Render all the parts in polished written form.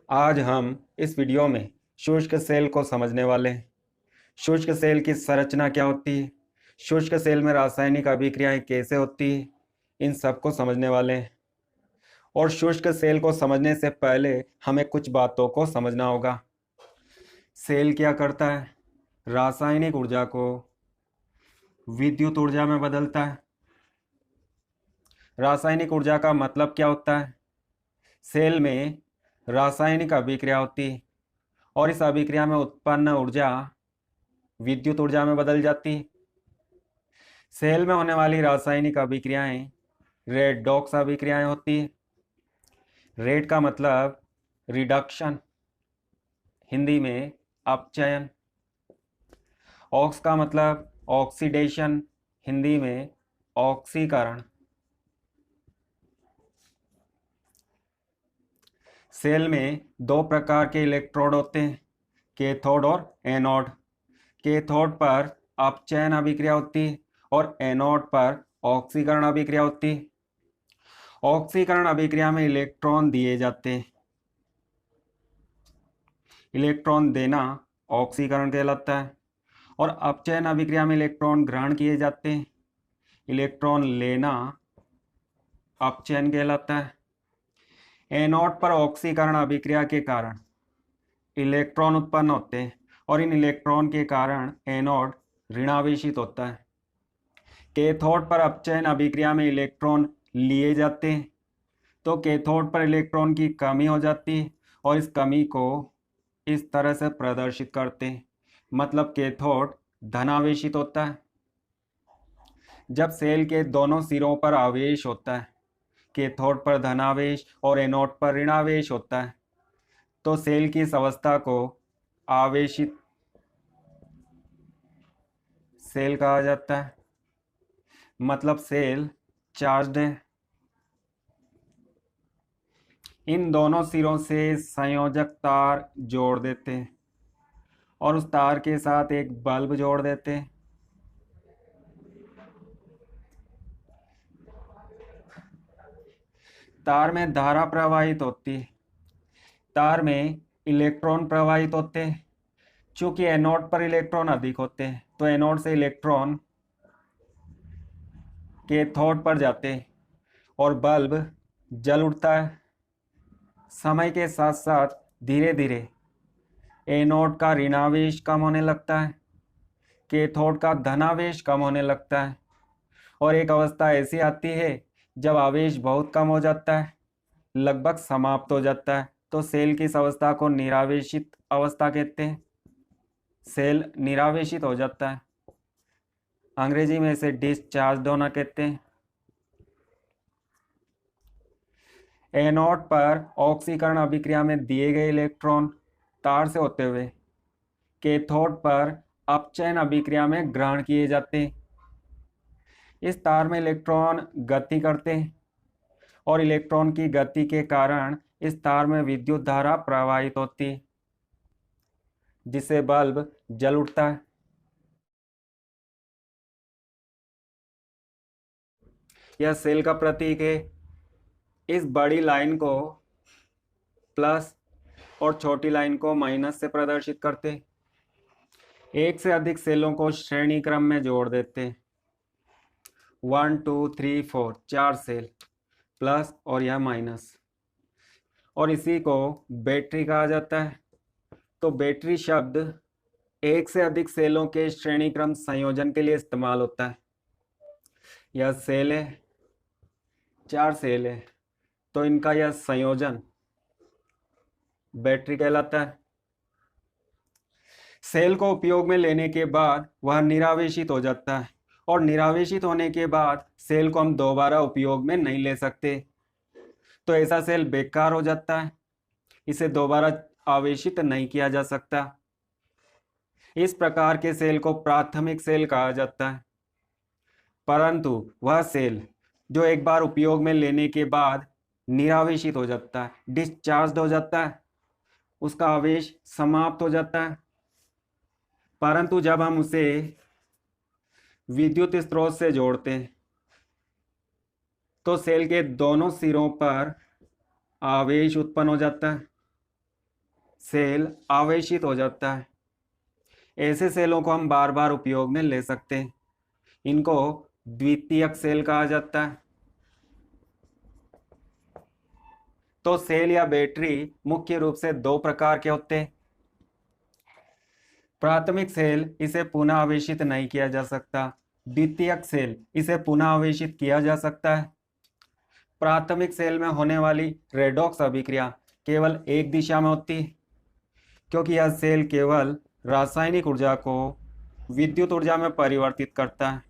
आज हम इस वीडियो में शुष्क सेल को समझने वाले हैं। शुष्क सेल की संरचना क्या होती है, शुष्क सेल में रासायनिक अभिक्रियाएं कैसे होती है, इन सब को समझने वाले हैं। और शुष्क सेल को समझने से पहले हमें कुछ बातों को समझना होगा। सेल क्या करता है? रासायनिक ऊर्जा को विद्युत ऊर्जा में बदलता है। रासायनिक ऊर्जा का मतलब क्या होता है? सेल में रासायनिक अभिक्रिया होती है और इस अभिक्रिया में उत्पन्न ऊर्जा विद्युत ऊर्जा में बदल जाती है। सेल में होने वाली रासायनिक अभिक्रियाएं रेडॉक्स अभिक्रियाएं होती है। रेड का मतलब रिडक्शन, हिंदी में अपचयन। ऑक्स का मतलब ऑक्सीडेशन, हिंदी में ऑक्सीकरण। सेल में दो प्रकार के इलेक्ट्रोड होते हैं, कैथोड और एनोड। कैथोड पर अपचयन अभिक्रिया होती है और एनोड पर ऑक्सीकरण अभिक्रिया होती है। ऑक्सीकरण अभिक्रिया में इलेक्ट्रॉन दिए जाते हैं। इलेक्ट्रॉन देना ऑक्सीकरण कहलाता है और अपचयन अभिक्रिया में इलेक्ट्रॉन ग्रहण किए जाते हैं। इलेक्ट्रॉन लेना अपचयन कहलाता है। एनोड पर ऑक्सीकरण अभिक्रिया के कारण इलेक्ट्रॉन उत्पन्न होते हैं और इन इलेक्ट्रॉन के कारण एनोड ऋणावेशित होता है। कैथोड पर अपचयन अभिक्रिया में इलेक्ट्रॉन लिए जाते हैं तो कैथोड पर इलेक्ट्रॉन की कमी हो जाती है और इस कमी को इस तरह से प्रदर्शित करते हैं, मतलब कैथोड धनावेशित होता है। जब सेल के दोनों सिरों पर आवेश होता है, कैथोड पर धनावेश और एनोड पर ऋणावेश होता है, तो सेल की इस अवस्था को आवेशित सेल कहा जाता है, मतलब सेल चार्ज्ड है। इन दोनों सिरों से संयोजक तार जोड़ देते हैं और उस तार के साथ एक बल्ब जोड़ देते हैं। तार में धारा प्रवाहित होती है। तार में इलेक्ट्रॉन प्रवाहित होते हैं। चूंकि एनोड पर इलेक्ट्रॉन अधिक होते हैं तो एनोड से इलेक्ट्रॉन कैथोड पर जाते हैं और बल्ब जल उठता है। समय के साथ साथ धीरे धीरे एनोड का ऋणावेश कम होने लगता है, कैथोड का धनावेश कम होने लगता है और एक अवस्था ऐसी आती है जब आवेश बहुत कम हो जाता है, लगभग समाप्त हो जाता है, तो सेल की इस अवस्था को निरावेशित अवस्था कहते हैं। सेल निरावेशित हो जाता है, अंग्रेजी में इसे डिस्चार्ज होना कहते हैं। एनोड पर ऑक्सीकरण अभिक्रिया में दिए गए इलेक्ट्रॉन तार से होते हुए कैथोड पर अपचयन अभिक्रिया में ग्रहण किए जाते हैं। इस तार में इलेक्ट्रॉन गति करते हैं और इलेक्ट्रॉन की गति के कारण इस तार में विद्युत धारा प्रवाहित होती है, जिससे बल्ब जल उठता है। यह सेल का प्रतीक है। इस बड़ी लाइन को प्लस और छोटी लाइन को माइनस से प्रदर्शित करते हैं। एक से अधिक सेलों को श्रेणी क्रम में जोड़ देते हैं। 1 2 3 4 4 सेल, प्लस और यह माइनस, और इसी को बैटरी कहा जाता है। तो बैटरी शब्द एक से अधिक सेलों के श्रेणी क्रम संयोजन के लिए इस्तेमाल होता है। यह सेल है, 4 सेल है, तो इनका यह संयोजन बैटरी कहलाता है। सेल को उपयोग में लेने के बाद वह निरावेशित हो जाता है और निरावेशित होने के बाद सेल को हम दोबारा उपयोग में नहीं ले सकते, तो ऐसा सेल बेकार हो जाता है, इसे दोबारा आवेशित नहीं किया जा सकता। इस प्रकार के सेल को प्राथमिक सेल कहा जाता है। परंतु वह सेल जो एक बार उपयोग में लेने के बाद निरावेशित हो जाता है, डिस्चार्ज हो जाता है, उसका आवेश समाप्त हो जाता है, परंतु जब हम उसे विद्युत स्रोत से जोड़ते हैं तो सेल के दोनों सिरों पर आवेश उत्पन्न हो जाता है। सेल आवेशित हो जाता है। ऐसे सेलों को हम बार बार उपयोग में ले सकते हैं। इनको द्वितीयक सेल कहा जाता है। तो सेल या बैटरी मुख्य रूप से दो प्रकार के होते हैं। प्राथमिक सेल, इसे पुनः आवेशित नहीं किया जा सकता। द्वितीयक सेल, इसे पुनः आवेशित किया जा सकता है। प्राथमिक सेल में होने वाली रेडॉक्स अभिक्रिया केवल एक दिशा में होती है, क्योंकि यह सेल केवल रासायनिक ऊर्जा को विद्युत ऊर्जा में परिवर्तित करता है।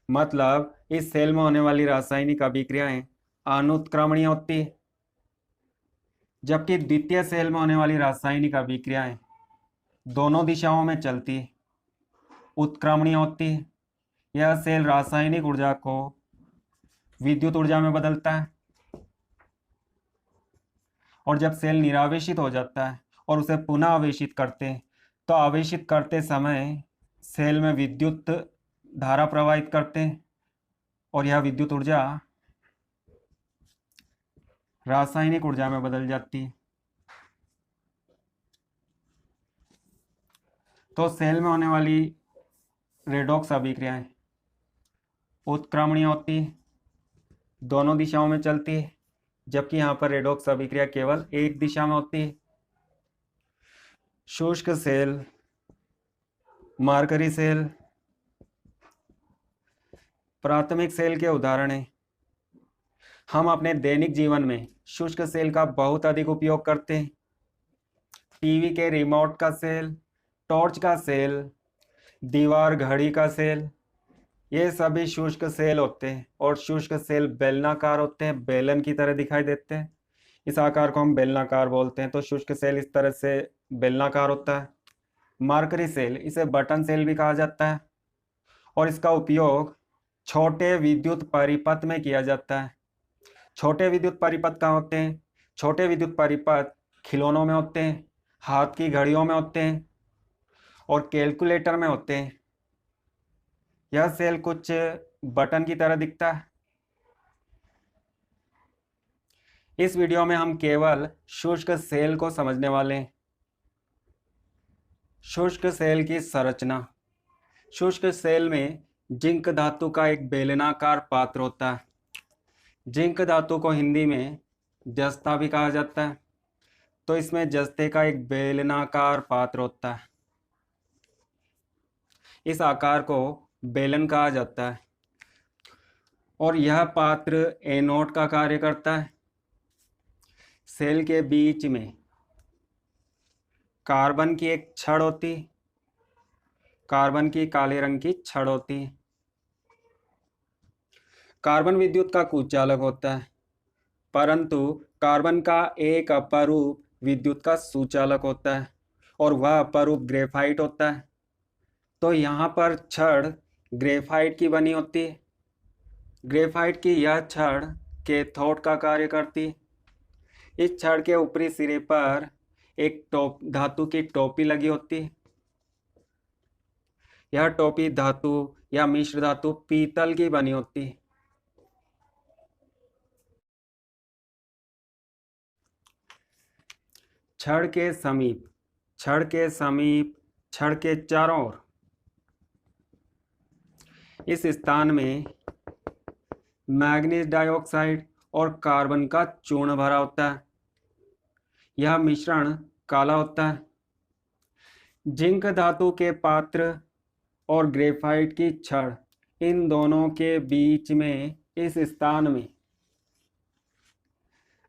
मतलब इस सेल में होने वाली रासायनिक अभिक्रियाएं अनुत्क्रमणीय होती है, जबकि द्वितीय सेल में होने वाली रासायनिक अभिक्रियाएं दोनों दिशाओं में चलती है, उत्क्रमणीय होती है। यह सेल रासायनिक ऊर्जा को विद्युत ऊर्जा में बदलता है, और जब सेल निरावेशित हो जाता है और उसे पुनः आवेशित करते हैं, तो आवेशित करते समय सेल में विद्युत धारा प्रवाहित करते हैं, और यह विद्युत ऊर्जा रासायनिक ऊर्जा में बदल जाती है। तो सेल में होने वाली रेडॉक्स अभिक्रियाएं उत्क्रमणीय होती है, दोनों दिशाओं में चलती है, जबकि यहाँ पर रेडॉक्स अभिक्रिया केवल एक दिशा में होती है। शुष्क सेल, मरकरी सेल प्राथमिक सेल के उदाहरण हैं। हम अपने दैनिक जीवन में शुष्क सेल का बहुत अधिक उपयोग करते हैं। टीवी के रिमोट का सेल, टॉर्च का सेल, दीवार घड़ी का सेल, ये सभी शुष्क सेल होते हैं। और शुष्क सेल बेलनाकार होते हैं, बेलन की तरह दिखाई देते हैं। इस आकार को हम बेलनाकार बोलते हैं। तो शुष्क सेल इस तरह से बेलनाकार होता है। मरकरी सेल, इसे बटन सेल भी कहा जाता है, और इसका उपयोग छोटे विद्युत परिपथ में किया जाता है। छोटे विद्युत परिपथ कहाँ होते हैं? छोटे विद्युत परिपथ खिलौनों में होते हैं, हाथ की घड़ियों में होते हैं, और कैलकुलेटर में होते हैं। यह सेल कुछ बटन की तरह दिखता है। इस वीडियो में हम केवल शुष्क सेल को समझने वाले हैं। शुष्क सेल की संरचना। शुष्क सेल में जिंक धातु का एक बेलनाकार पात्र होता है। जिंक धातु को हिंदी में जस्ता भी कहा जाता है। तो इसमें जस्ते का एक बेलनाकार पात्र होता है। इस आकार को बेलन कहा जाता है, और यह पात्र एनोड का कार्य करता है। सेल के बीच में कार्बन की एक छड़ होती है, कार्बन की काले रंग की छड़ होती है। कार्बन विद्युत का कुचालक होता है, परंतु कार्बन का एक अपरूप विद्युत का सुचालक होता है, और वह अपरूप ग्रेफाइट होता है। तो यहाँ पर छड़ ग्रेफाइट की बनी होती है। ग्रेफाइट की यह छड़ कैथोड का कार्य करती है। इस छड़ के ऊपरी सिरे पर एक धातु की टोपी लगी होती है। यह टोपी धातु या मिश्र धातु पीतल की बनी होती है। छड़ के समीप, छड़ के समीप, छड़ के चारों ओर इस स्थान में मैग्नीज डाइऑक्साइड और कार्बन का चूर्ण भरा होता है। यह मिश्रण काला होता है। जिंक धातु के पात्र और ग्रेफाइट की छड़, इन दोनों के बीच में इस स्थान में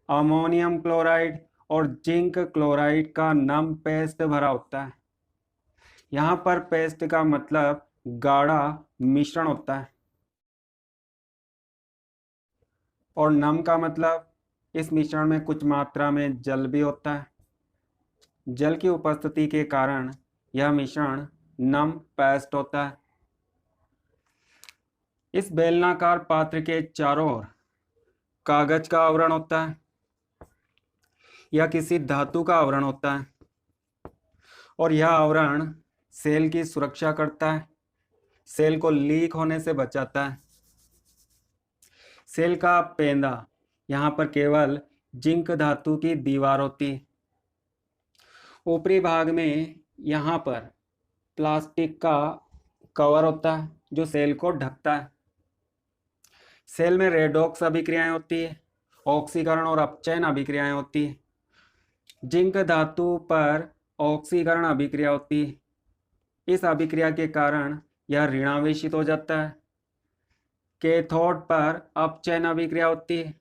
अमोनियम क्लोराइड और जिंक क्लोराइड का नम पेस्ट भरा होता है। यहाँ पर पेस्ट का मतलब गाढ़ा मिश्रण होता है, और नम का मतलब इस मिश्रण में कुछ मात्रा में जल भी होता है। जल की उपस्थिति के कारण यह मिश्रण नम पेस्ट होता है। इस बेलनाकार पात्र के चारों ओर कागज का आवरण होता है या किसी धातु का आवरण होता है, और यह आवरण सेल की सुरक्षा करता है, सेल को लीक होने से बचाता है। सेल का पेंदा यहाँ पर केवल जिंक धातु की दीवार होती है। ऊपरी भाग में यहाँ पर प्लास्टिक का कवर होता है जो सेल को ढकता है। सेल में रेडॉक्स अभिक्रियाएं होती है, ऑक्सीकरण और अपचयन अभिक्रियाएं होती है। जिंक धातु पर ऑक्सीकरण अभिक्रिया होती है। इस अभिक्रिया के कारण यह ऋणावेशित हो जाता है। कैथोड पर अपचयन अभिक्रिया होती है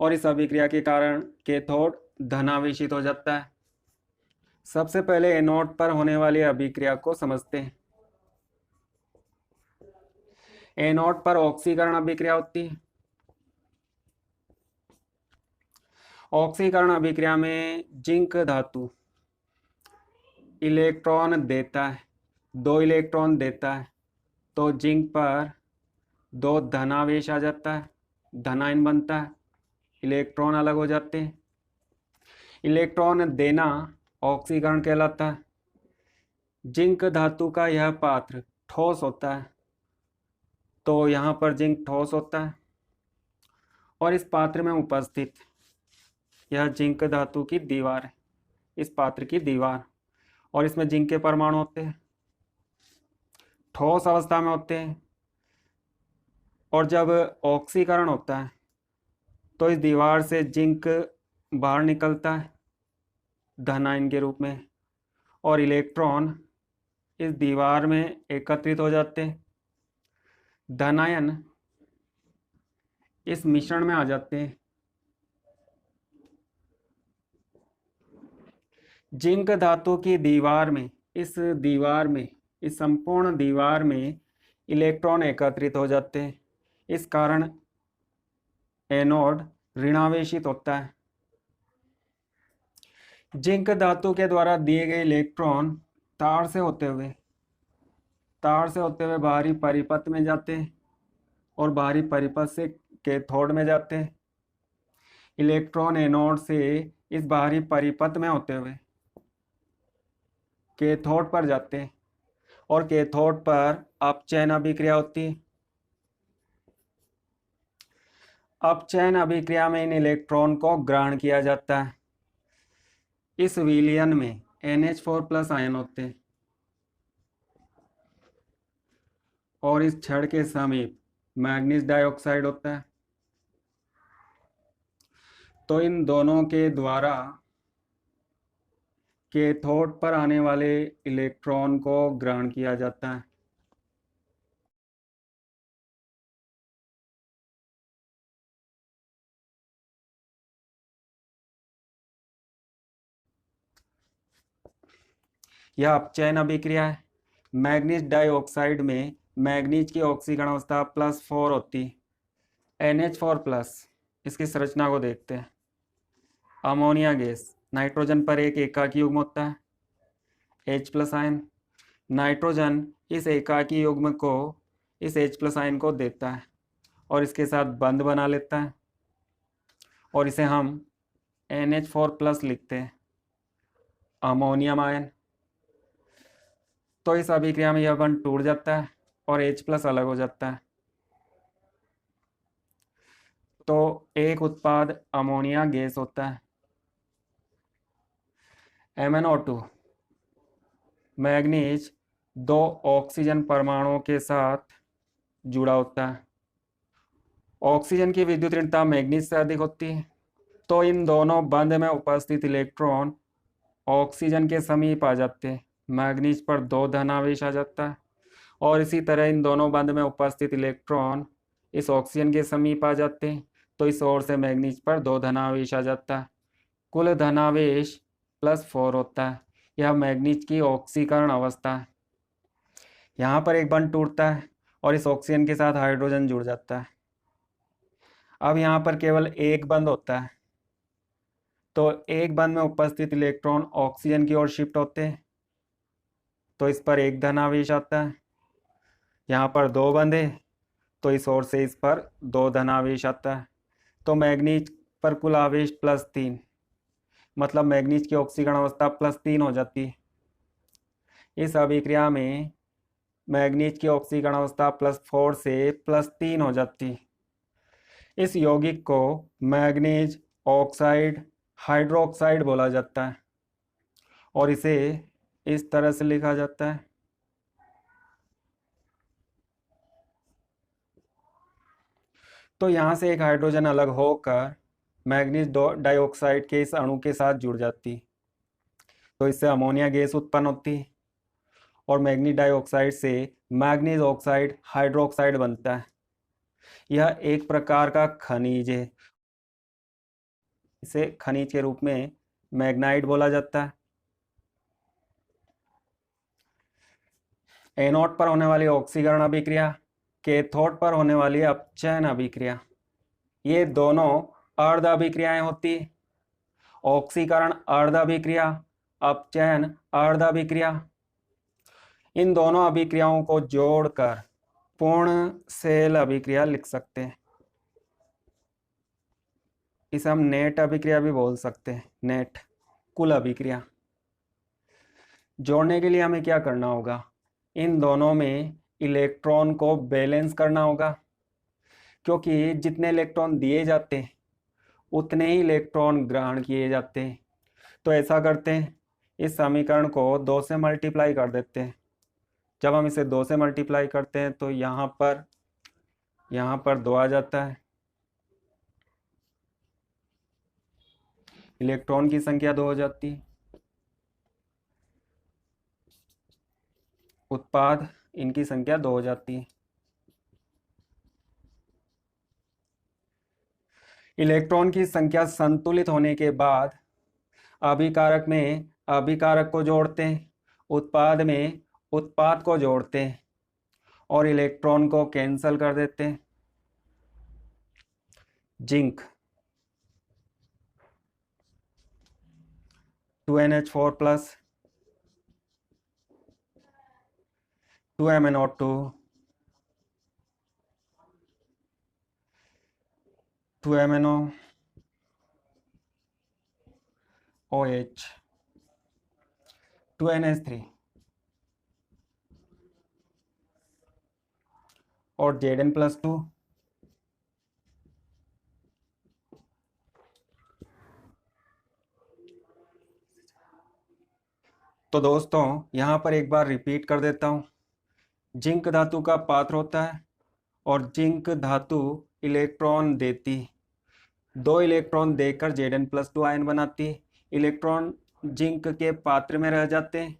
और इस अभिक्रिया के कारण कैथोड धनावेशित हो जाता है। सबसे पहले एनोड पर होने वाली अभिक्रिया को समझते हैं। एनोड पर ऑक्सीकरण अभिक्रिया होती है। ऑक्सीकरण अभिक्रिया में जिंक धातु इलेक्ट्रॉन देता है, 2 इलेक्ट्रॉन देता है, तो जिंक पर 2 धनावेश आ जाता है, धनायन बनता है, इलेक्ट्रॉन अलग हो जाते हैं। इलेक्ट्रॉन देना ऑक्सीकरण कहलाता है। जिंक धातु का यह पात्र ठोस होता है, तो यहाँ पर जिंक ठोस होता है और इस पात्र में उपस्थित यह जिंक धातु की दीवार है, इस पात्र की दीवार, और इसमें जिंक के परमाणु होते हैं, ठोस अवस्था में होते हैं। और जब ऑक्सीकरण होता है तो इस दीवार से जिंक बाहर निकलता है धनायन के रूप में, और इलेक्ट्रॉन इस दीवार में एकत्रित हो जाते हैं। धनायन इस मिश्रण में आ जाते हैं। जिंक धातु की दीवार में, इस संपूर्ण दीवार में इलेक्ट्रॉन एकत्रित हो जाते हैं। इस कारण एनोड ऋणावेशित होता है। जिंक धातु के द्वारा दिए गए इलेक्ट्रॉन तार से होते हुए बाहरी परिपथ में जाते हैं और बाहरी परिपथ से कैथोड में जाते हैं। इलेक्ट्रॉन एनोड से इस बाहरी परिपथ में होते हुए कैथोड पर जाते हैं और कैथोड पर अपचयन अभिक्रिया होती है। अपचयन अभिक्रिया में इन इलेक्ट्रॉन को ग्रहण किया जाता है। इस विलयन में NH4+ आयन होते हैं और इस छड़ के समीप मैग्नीज डाइऑक्साइड होता है। तो इन दोनों के द्वारा कैथोड पर आने वाले इलेक्ट्रॉन को ग्रहण किया जाता है। यह अपचयन अभिक्रिया है। मैग्नीज डाइऑक्साइड में मैग्नीज की ऑक्सीकरण अवस्था +4 होती है। NH4+, इसकी संरचना को देखते हैं। अमोनिया गैस, नाइट्रोजन पर एक एकाकी युग्म होता है H+ आयन। नाइट्रोजन इस एकाकी युग्म को इस H+ आयन को देता है और इसके साथ बंध बना लेता है और इसे हम NH4+ लिखते हैं, अमोनियम आयन। तो इस अभिक्रिया में यह बंध टूट जाता है और H+ अलग हो जाता है, तो एक उत्पाद अमोनिया गैस होता है। MnO2, मैग्नीज 2 ऑक्सीजन परमाणुओं के साथ जुड़ा होता है। ऑक्सीजन की विद्युत ऋणता मैग्नीज से अधिक होती है, तो इन दोनों बंध में उपस्थित इलेक्ट्रॉन ऑक्सीजन के समीप आ जाते हैं। मैग्नीज पर 2 धनावेश आ जाता है और इसी तरह इन दोनों बंध में उपस्थित इलेक्ट्रॉन इस ऑक्सीजन के समीप आ जाते हैं, तो इस ओर से मैग्नीज पर 2 धनावेश आ जाता है। कुल धनावेश +4 होता है। यह मैग्नीज की ऑक्सीकरण अवस्था है। यहाँ पर एक बंध टूटता है और इस ऑक्सीजन के साथ हाइड्रोजन जुड़ जाता है। अब यहाँ पर केवल एक बंध होता है, तो एक बंध में उपस्थित इलेक्ट्रॉन ऑक्सीजन की ओर शिफ्ट होते हैं, तो इस पर एक धनावेश आता है। यहाँ पर 2 बंध है, तो इस ओर से इस पर 2 धनावेश आता है, तो मैग्नीज पर कुल आवेश +3, मतलब मैग्नीज की ऑक्सीकरण अवस्था +3 हो जाती है। इस अभिक्रिया में मैग्नीज की ऑक्सीकरण अवस्था +4 से +3 हो जाती है। इस यौगिक को मैग्नीज ऑक्साइड हाइड्रोक्साइड बोला जाता है और इसे इस तरह से लिखा जाता है। तो यहाँ से एक हाइड्रोजन अलग होकर मैग्नीज डाइऑक्साइड के इस अणु के साथ जुड़ जाती, तो इससे अमोनिया गैस उत्पन्न होती और मैग्नीज डाइऑक्साइड से मैग्नीज ऑक्साइड हाइड्रोक्साइड बनता है। यह एक प्रकार का खनिज है, इसे खनिज के रूप में मैग्नाइट बोला जाता है। एनोड पर होने वाली ऑक्सीकरण अभिक्रिया, कैथोड पर होने वाली अपचयन अभिक्रिया, ये दोनों अर्ध अभिक्रियाएं होती। ऑक्सीकरण अर्ध अभिक्रिया, अपचयन अर्ध अभिक्रिया। इन दोनों अभिक्रियाओं को जोड़कर पूर्ण सेल अभिक्रिया लिख सकते हैं। इसे हम नेट अभिक्रिया भी बोल सकते हैं, नेट कुल अभिक्रिया। जोड़ने के लिए हमें क्या करना होगा, इन दोनों में इलेक्ट्रॉन को बैलेंस करना होगा, क्योंकि जितने इलेक्ट्रॉन दिए जाते हैं उतने ही इलेक्ट्रॉन ग्रहण किए जाते हैं। तो ऐसा करते हैं, इस समीकरण को 2 से मल्टीप्लाई कर देते हैं। जब हम इसे 2 से मल्टीप्लाई करते हैं तो यहाँ पर 2 आ जाता है। इलेक्ट्रॉन की संख्या 2 हो जाती है। उत्पाद इनकी संख्या 2 हो जाती है। इलेक्ट्रॉन की संख्या संतुलित होने के बाद अभिकारक में अभिकारक को जोड़ते हैं, उत्पाद में उत्पाद को जोड़ते हैं और इलेक्ट्रॉन को कैंसल कर देते हैं। Zinc 2NH4 plus 2MnO2 2MnOH 2NH3 और Zn+2। तो दोस्तों यहाँ पर एक बार रिपीट कर देता हूँ। जिंक धातु का पात्र होता है और जिंक धातु इलेक्ट्रॉन देती, 2 इलेक्ट्रॉन देकर Zn+2 आयन बनाती। इलेक्ट्रॉन जिंक के पात्र में रह जाते हैं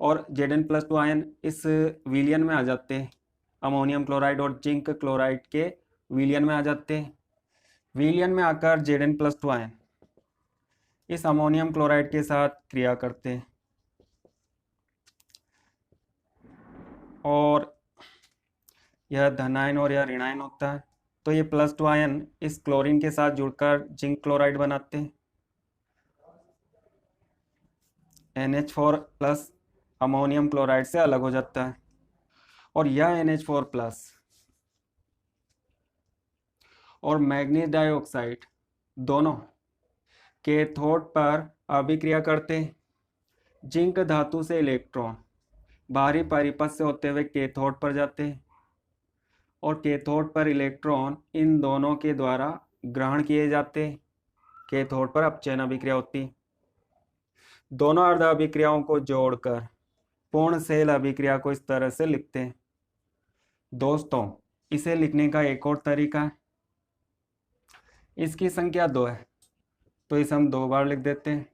और Zn+2 आयन इस विलयन में आ जाते हैं। अमोनियम क्लोराइड और जिंक क्लोराइड के विलयन में आ जाते हैं। विलयन में आकर Zn+2 आयन इस अमोनियम क्लोराइड के साथ क्रिया करते हैं और यह धनायन और यह ऋणायन होता है। तो ये +2 आयन इस क्लोरीन के साथ जुड़कर जिंक क्लोराइड बनाते हैं। NH4 प्लस अमोनियम क्लोराइड से अलग हो जाता है और यह NH4 प्लस और मैग्नीज डाइऑक्साइड दोनों कैथोड पर अभिक्रिया करते हैं। जिंक धातु से इलेक्ट्रॉन बाहरी परिपथ से होते हुए कैथोड पर जाते हैं और कैथोड पर इलेक्ट्रॉन इन दोनों के द्वारा ग्रहण किए जाते हैं। कैथोड पर अपचयन अभिक्रिया होती। दोनों अर्ध अभिक्रियाओं को जोड़कर पूर्ण सेल अभिक्रिया को इस तरह से लिखते हैं। दोस्तों इसे लिखने का एक और तरीका है, इसकी संख्या 2 है तो इसे हम 2 बार लिख देते हैं।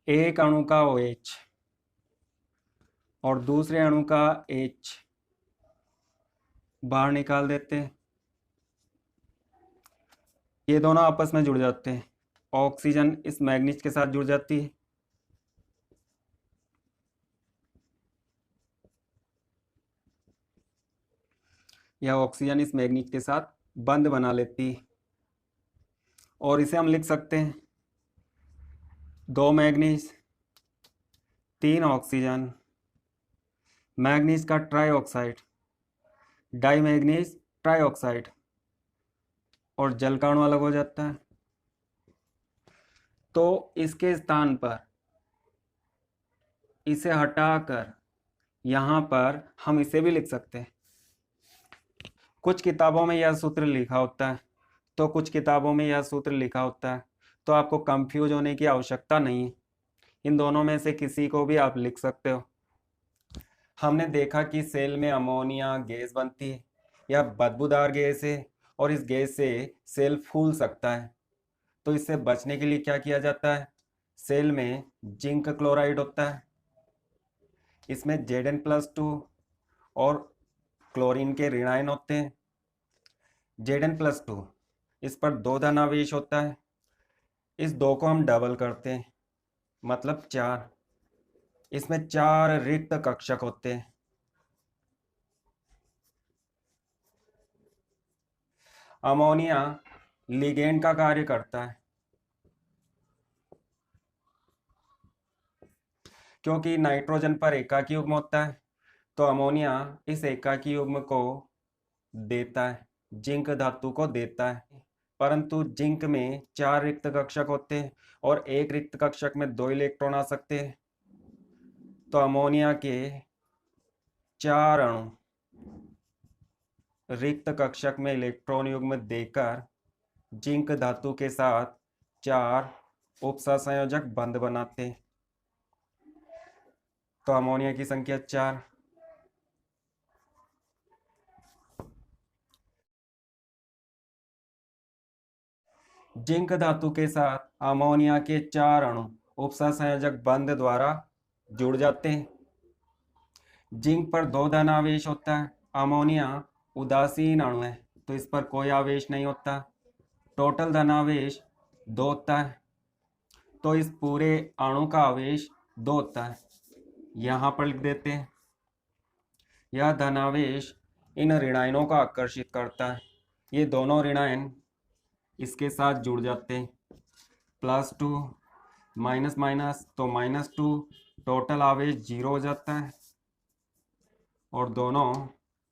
एक अणु का OH और दूसरे अणु का H बाहर निकाल देते हैं। ये दोनों आपस में जुड़ जाते हैं। ऑक्सीजन इस मैग्नीज के साथ जुड़ जाती है। यह ऑक्सीजन इस मैग्नीज के साथ बंध बना लेती है और इसे हम लिख सकते हैं 2 मैग्नीज 3 ऑक्सीजन, मैग्नीज का ट्राईऑक्साइड, डाई मैग्नीज ट्राईऑक्साइड और जल का अणु अलग हो जाता है। तो इसके स्थान पर इसे हटाकर यहाँ पर हम इसे भी लिख सकते हैं। कुछ किताबों में यह सूत्र लिखा होता है, तो कुछ किताबों में यह सूत्र लिखा होता है, तो आपको कंफ्यूज होने की आवश्यकता नहीं है। इन दोनों में से किसी को भी आप लिख सकते हो। हमने देखा कि सेल में अमोनिया गैस बनती है, यह बदबूदार गैस है और इस गैस से सेल फूल सकता है। तो इससे बचने के लिए क्या किया जाता है? सेल में जिंक क्लोराइड होता है, इसमें Zn+2 और क्लोरीन के ऋणायन होते हैं। Zn+2, इस पर 2 धनावेश होता है, इस 2 को हम डबल करते हैं, मतलब 4। इसमें 4 रिक्त कक्षक होते हैं। अमोनिया लिगेंड का कार्य करता है, क्योंकि नाइट्रोजन पर एकाकी युग्म होता है, तो अमोनिया इस एकाकी युग्म को देता है, जिंक धातु को देता है। परंतु जिंक में 4 रिक्त कक्षक होते हैं और एक रिक्त कक्षक में 2 इलेक्ट्रॉन आ सकते हैं। तो अमोनिया के 4 अणु रिक्त कक्षक में इलेक्ट्रॉन युग्म देकर जिंक धातु के साथ 4 उपसंयोजक बंध बनाते हैं। तो अमोनिया की संख्या 4। जिंक धातु के साथ अमोनिया के 4 अणु उपसंयोजक बंध द्वारा जुड़ जाते हैं। जिंक पर 2 धन आवेश होता है, अमोनिया उदासीन अणु है, तो इस पर कोई आवेश नहीं होता। टोटल धनावेश 2 होता है, तो इस पूरे अणु का आवेश 2 होता है। यहाँ पर लिख देते हैं। यह धनावेश इन ऋणायनों को आकर्षित करता है, ये दोनों ऋणायन इसके साथ जुड़ जाते हैं। +2 माइनस माइनस तो -2, टोटल आवेश 0 हो जाता है और दोनों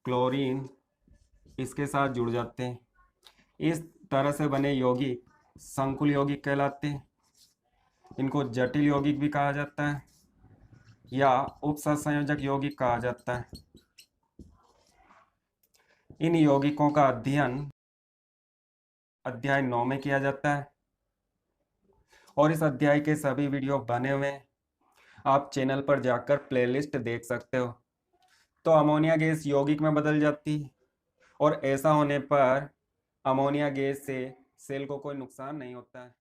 क्लोरीन इसके साथ जुड़ जाते हैं। इस तरह से बने यौगिक संकुल यौगिक कहलाते हैं। इनको जटिल यौगिक भी कहा जाता है या उपसंयोजक यौगिक कहा जाता है। इन यौगिकों का अध्ययन अध्याय 9 में किया जाता है और इस अध्याय के सभी वीडियो बने हुए हैं, आप चैनल पर जाकर प्लेलिस्ट देख सकते हो। तो अमोनिया गैस यौगिक में बदल जाती है और ऐसा होने पर अमोनिया गैस से सेल को कोई नुकसान नहीं होता है।